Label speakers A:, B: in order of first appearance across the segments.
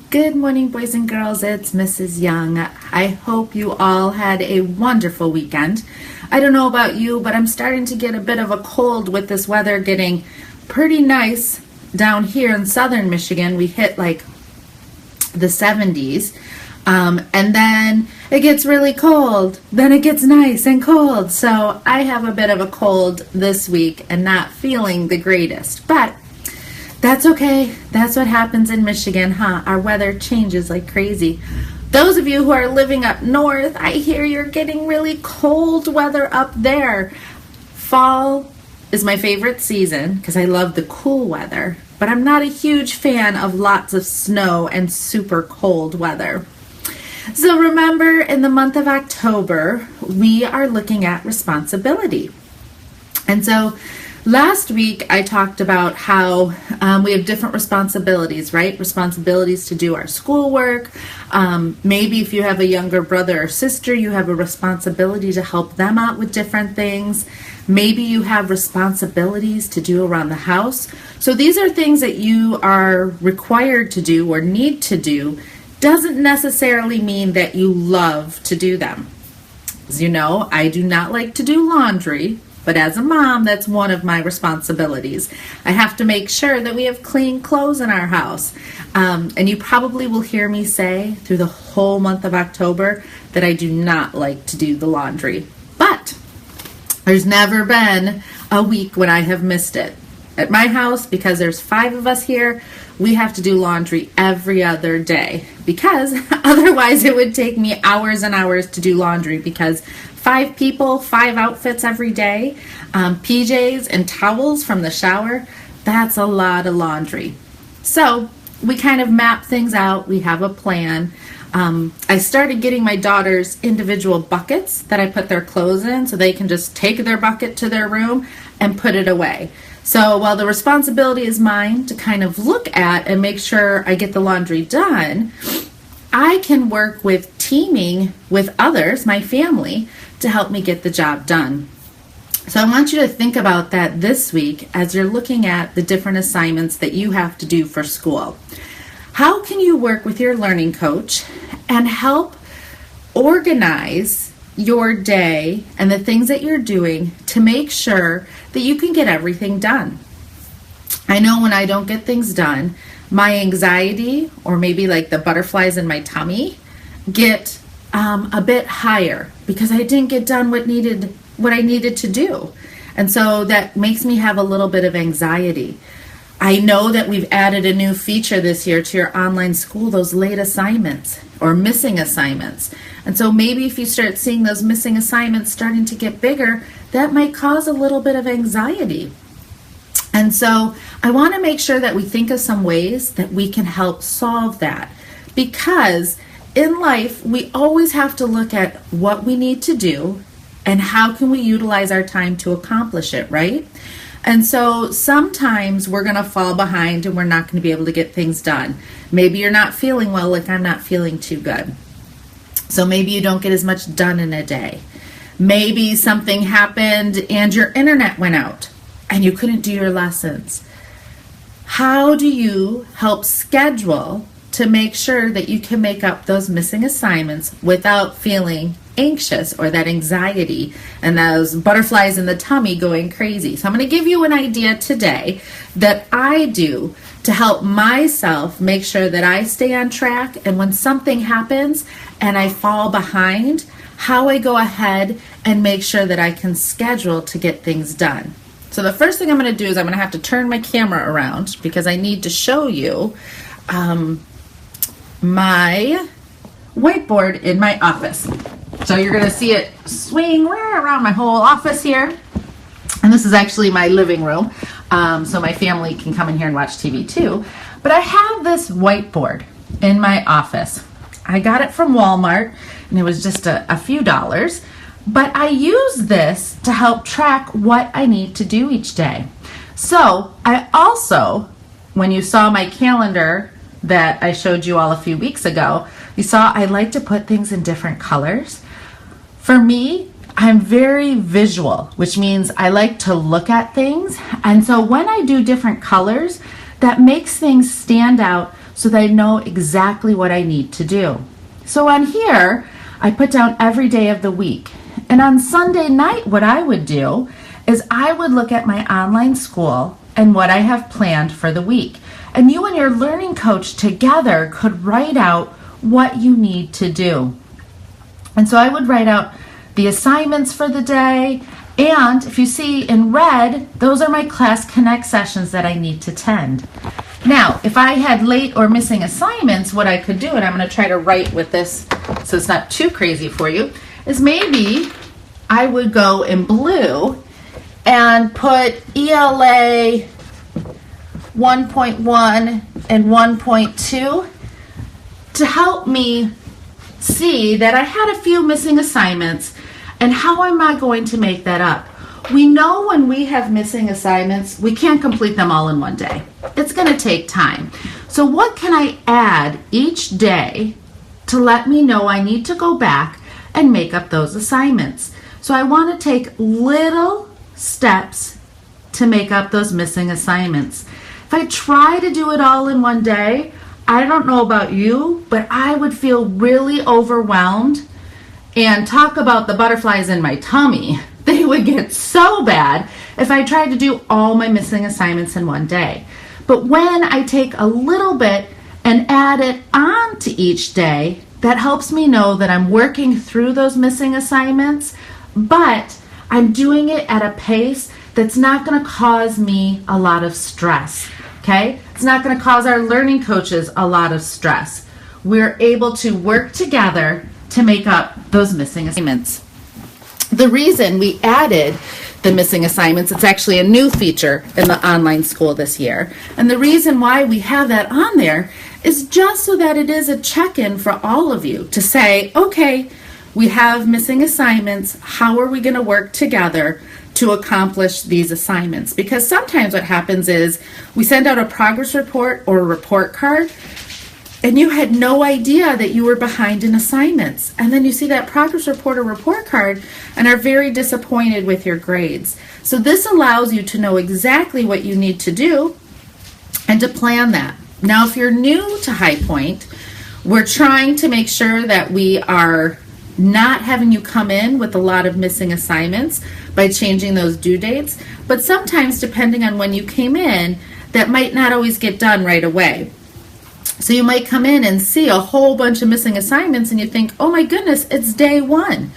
A: Good morning, boys and girls. It's Mrs. Young. I hope you all had a wonderful weekend. I don't know about you, but I'm starting to get a bit of a cold with this weather getting pretty nice down here in southern Michigan. We hit like the 70s, and then it gets really cold. Then it gets nice and cold. So I have a bit of a cold this week and not feeling the greatest, but that's okay. That's what happens in Michigan, huh? Our weather changes like crazy. Those of you who are living up north, I hear you're getting really cold weather up there. Fall is my favorite season because I love the cool weather, but I'm not a huge fan of lots of snow and super cold weather. So remember, in the month of October, we are looking at responsibility. And so last week, I talked about how we have different responsibilities, right? Responsibilities to do our schoolwork. Maybe if you have a younger brother or sister, you have a responsibility to help them out with different things. Maybe you have responsibilities to do around the house. So these are things that you are required to do or need to do. Doesn't necessarily mean that you love to do them. As you know, I do not like to do laundry. But as a mom, that's one of my responsibilities. I have to make sure that we have clean clothes in our house. And you probably will hear me say through the whole month of October that I do not like to do the laundry. But there's never been a week when I have missed it. At my house, because there's 5 of us here, we have to do laundry every other day because otherwise it would take me hours and hours to do laundry because 5 people, 5 outfits every day, PJs and towels from the shower, that's a lot of laundry. So we kind of map things out. We have a plan. I started getting my daughters individual buckets that I put their clothes in so they can just take their bucket to their room and put it away. So while the responsibility is mine to kind of look at and make sure I get the laundry done, I can work with teaming with others, my family, to help me get the job done. So I want you to think about that this week as you're looking at the different assignments that you have to do for school. How can you work with your learning coach and help organize your day and the things that you're doing to make sure that you can get everything done? I know when I don't get things done, my anxiety, or maybe like the butterflies in my tummy, get a bit higher because I didn't get done what I needed to do. And so that makes me have a little bit of anxiety. I know that we've added a new feature this year to your online school, those late assignments or missing assignments. And so maybe if you start seeing those missing assignments starting to get bigger, that might cause a little bit of anxiety. And so I want to make sure that we think of some ways that we can help solve that, because in life, we always have to look at what we need to do and how can we utilize our time to accomplish it, right? And so sometimes we're going to fall behind and we're not going to be able to get things done. Maybe you're not feeling well, like I'm not feeling too good. So maybe you don't get as much done in a day. Maybe something happened and your internet went out and you couldn't do your lessons. How do you help schedule to make sure that you can make up those missing assignments without feeling anxious or that anxiety and those butterflies in the tummy going crazy? So I'm going to give you an idea today that I do to help myself make sure that I stay on track, and when something happens and I fall behind, how I go ahead and make sure that I can schedule to get things done. So the first thing I'm going to do is I'm going to have to turn my camera around because I need to show you my whiteboard in my office. So you're going to see it swing around my whole office here. And this is actually my living room, so my family can come in here and watch TV too. But I have this whiteboard in my office. I got it from Walmart, and it was just a few dollars. But I use this to help track what I need to do each day. So I also, when you saw my calendar that I showed you all a few weeks ago, you saw I like to put things in different colors. For me, I'm very visual, which means I like to look at things. And so when I do different colors, that makes things stand out so that I know exactly what I need to do. So on here, I put down every day of the week. And on Sunday night, what I would do is I would look at my online school and what I have planned for the week. And you and your learning coach together could write out what you need to do. And so I would write out the assignments for the day. And if you see in red, those are my Class Connect sessions that I need to attend. Now, if I had late or missing assignments, what I could do, and I'm going to try to write with this so it's not too crazy for you, is maybe I would go in blue and put ELA 1.1 and 1.2 to help me see that I had a few missing assignments and how am I going to make that up. We know when we have missing assignments, we can't complete them all in one day. It's going to take time. So what can I add each day to let me know I need to go back and make up those assignments? So I want to take little steps to make up those missing assignments. If I try to do it all in one day, I don't know about you, but I would feel really overwhelmed and talk about the butterflies in my tummy. They would get so bad if I tried to do all my missing assignments in one day. But when I take a little bit and add it on to each day, that helps me know that I'm working through those missing assignments, but I'm doing it at a pace that's not going to cause me a lot of stress, okay? It's not going to cause our learning coaches a lot of stress. We're able to work together to make up those missing assignments. The reason we added the missing assignments, it's actually a new feature in the online school this year. And the reason why we have that on there is just so that it is a check-in for all of you to say, okay, we have missing assignments. How are we going to work together to accomplish these assignments? Because sometimes what happens is we send out a progress report or a report card and you had no idea that you were behind in assignments. And then you see that progress report or report card and are very disappointed with your grades. So this allows you to know exactly what you need to do and to plan that. Now, if you're new to High Point, we're trying to make sure that we are not having you come in with a lot of missing assignments by changing those due dates. But sometimes, depending on when you came in, that might not always get done right away. So you might come in and see a whole bunch of missing assignments and you think, oh my goodness, it's day one.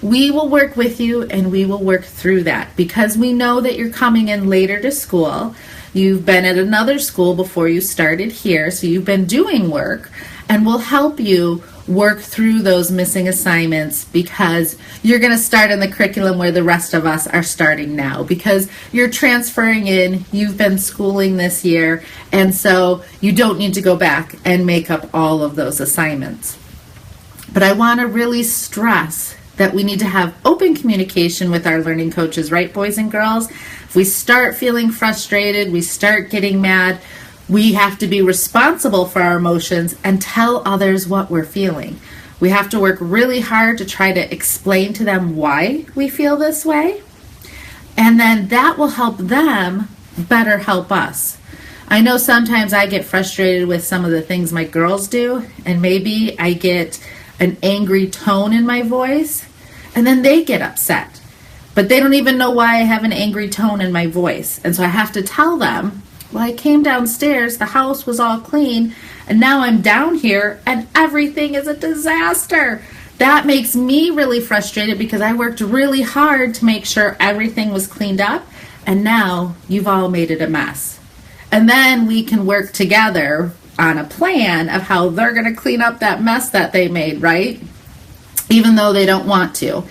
A: We will work with you and we will work through that because we know that you're coming in later to school. You've been at another school before you started here, so you've been doing work, and we'll help you work through those missing assignments because you're going to start in the curriculum where the rest of us are starting now because you're transferring in, you've been schooling this year, and so you don't need to go back and make up all of those assignments. But I want to really stress that we need to have open communication with our learning coaches, right, boys and girls? If we start feeling frustrated, we start getting mad, we have to be responsible for our emotions and tell others what we're feeling. We have to work really hard to try to explain to them why we feel this way. And then that will help them better help us. I know sometimes I get frustrated with some of the things my girls do, and maybe I get an angry tone in my voice, and then they get upset. But they don't even know why I have an angry tone in my voice. And so I have to tell them, well, I came downstairs, the house was all clean, and now I'm down here and everything is a disaster. That makes me really frustrated because I worked really hard to make sure everything was cleaned up, and now you've all made it a mess. And then we can work together on a plan of how they're going to clean up that mess that they made, right? Even though they don't want to.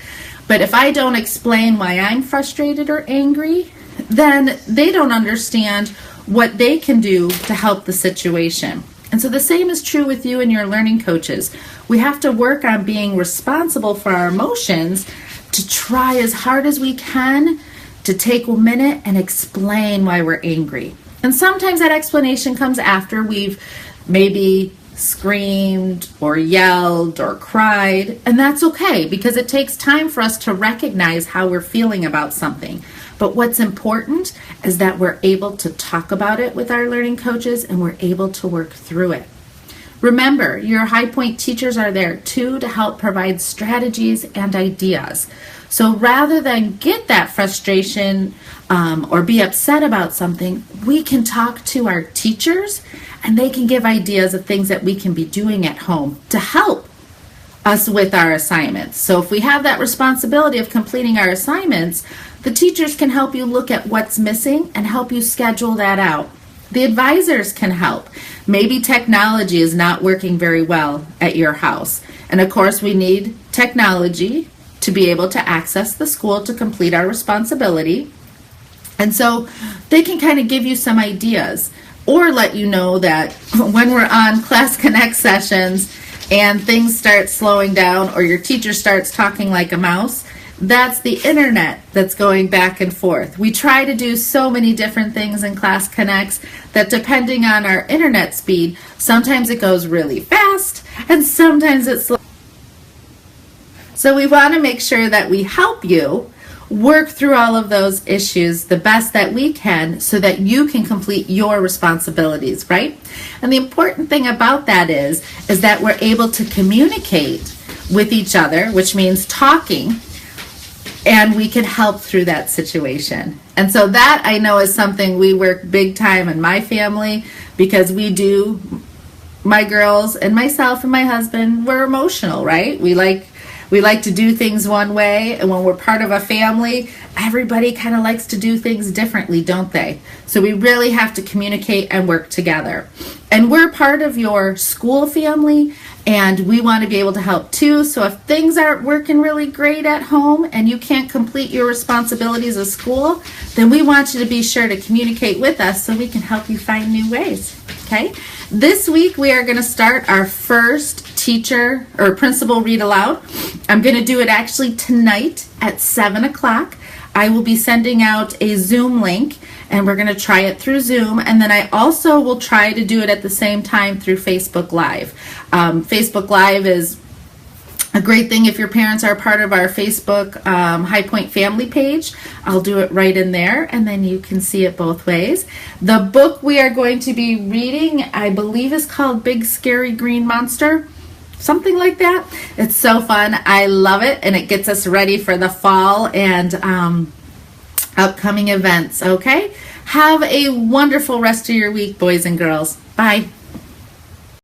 A: But if I don't explain why I'm frustrated or angry, then they don't understand what they can do to help the situation. And so the same is true with you and your learning coaches. We have to work on being responsible for our emotions to try as hard as we can to take a minute and explain why we're angry. And sometimes that explanation comes after we've maybe screamed or yelled or cried, and that's okay because it takes time for us to recognize how we're feeling about something. But what's important is that we're able to talk about it with our learning coaches and we're able to work through it. Remember, your High Point teachers are there too to help provide strategies and ideas. So rather than get that frustration or be upset about something, we can talk to our teachers and they can give ideas of things that we can be doing at home to help us with our assignments. So if we have that responsibility of completing our assignments, the teachers can help you look at what's missing and help you schedule that out. The advisors can help. Maybe technology is not working very well at your house. And of course, we need technology to be able to access the school to complete our responsibility. And so they can kind of give you some ideas or let you know that when we're on Class Connect sessions and things start slowing down or your teacher starts talking like a mouse, that's the internet that's going back and forth. We try to do so many different things in Class Connects that depending on our internet speed, sometimes it goes really fast and sometimes it's slow. So we want to make sure that we help you work through all of those issues the best that we can so that you can complete your responsibilities, right? And the important thing about that is that we're able to communicate with each other, which means talking, and we can help through that situation. And so that I know is something we work big time in my family because we do, my girls and myself and my husband, we're emotional, right? We like to do things one way, and when we're part of a family, everybody kind of likes to do things differently, don't they? So we really have to communicate and work together. And we're part of your school family, and we want to be able to help too. So if things aren't working really great at home and you can't complete your responsibilities of school, then we want you to be sure to communicate with us so we can help you find new ways. Okay? This week we are going to start our first teacher or principal read aloud. I'm going to do it actually tonight at 7 o'clock. I will be sending out a Zoom link and we're going to try it through Zoom, and then I also will try to do it at the same time through Facebook Live. Facebook Live is a great thing if your parents are part of our Facebook High Point family page. I'll do it right in there and then you can see it both ways. The book we are going to be reading, I believe, is called Big Scary Green Monster. Something like that. It's so fun. I love it, and it gets us ready for the fall and upcoming events, okay? Have a wonderful rest of your week, boys and girls. Bye.